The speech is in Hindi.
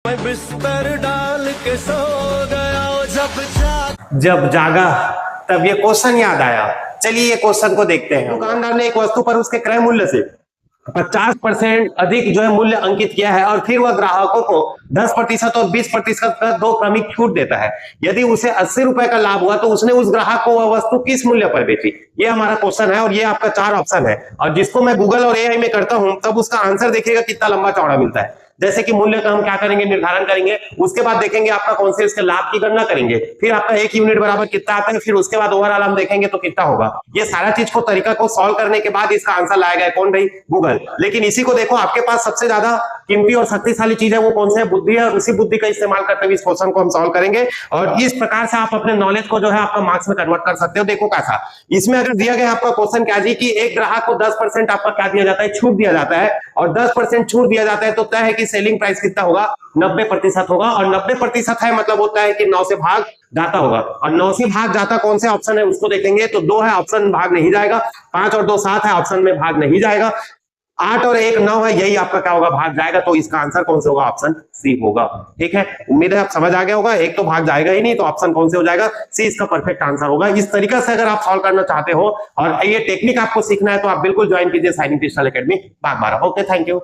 मैं बिस्तर डाल के सो गया, जब जागा तब ये क्वेश्चन याद आया। चलिए ये क्वेश्चन को देखते हैं। दुकानदार ने एक वस्तु पर उसके क्रय मूल्य से 50% अधिक जो है मूल्य अंकित किया है और फिर वह ग्राहकों को 10% और 20% का दो क्रमिक छूट देता है। यदि उसे 80 रुपए का लाभ हुआ तो उसने उस ग्राहक को वह वस्तु किस मूल्य पर बेची? ये हमारा क्वेश्चन है और ये आपका 4 ऑप्शन है, और जिसको मैं गूगल और एआई में करता हूं तब उसका आंसर देखिएगा कितना लंबा चौड़ा मिलता है। जैसे कि मूल्य का हम क्या करेंगे, निर्धारण करेंगे, उसके बाद देखेंगे आपका कौन से इसके लाभ की गणना करेंगे, फिर आपका 1 यूनिट बराबर कितना आता है, फिर उसके बाद ओवरऑल हम देखेंगे तो कितना होगा। ये सारा चीज को तरीका को सॉल्व करने के बाद इसका आंसर लाया गया कौन भाई? गूगल। लेकिन इसी को देखो, आपके पास सबसे ज्यादा कीमती और शक्तिशाली चीज है वो कौन सी है? बुद्धि है, और उसी बुद्धि का इस्तेमाल करते हुए इस क्वेश्चन को हम सॉल्व करेंगे और इस प्रकार से आप अपने नॉलेज को जो है आपका मार्क्स में कन्वर्ट कर सकते हो। देखो कैसा, इसमें अगर दिया गया आपका क्वेश्चन क्या जी कि एक ग्राहक को 10% आपका क्या दिया जाता है? छूट दिया जाता है, और 10% छूट दिया जाता है तो तय है कि सेलिंग प्राइस कितना होगा? 90% होगा, और 90% है मतलब होता है कि 9 से भाग जाता होगा, और 9 से भाग जाता कौन से ऑप्शन है उसको देखेंगे तो 2 है, ऑप्शन में भाग नहीं जाएगा। 5 और 2 7 है, ऑप्शन में भाग नहीं जाएगा। 8 और 1 9 है, यही आपका क्या होगा? भाग जाएगा। तो इसका आंसर कौन से होगा? ऑप्शन सी होगा। ठीक है, उम्मीद है आप समझ आ गया होगा। एक तो भाग जाएगा ही नहीं, तो ऑप्शन कौन से हो जाएगा? सी इसका परफेक्ट आंसर होगा। इस तरीके से अगर आप सॉल्व करना चाहते हो और ये टेक्निक आपको सीखना है तो आप बिल्कुल ज्वाइन कीजिए signing digital academy Bagbara. Okay, thank you.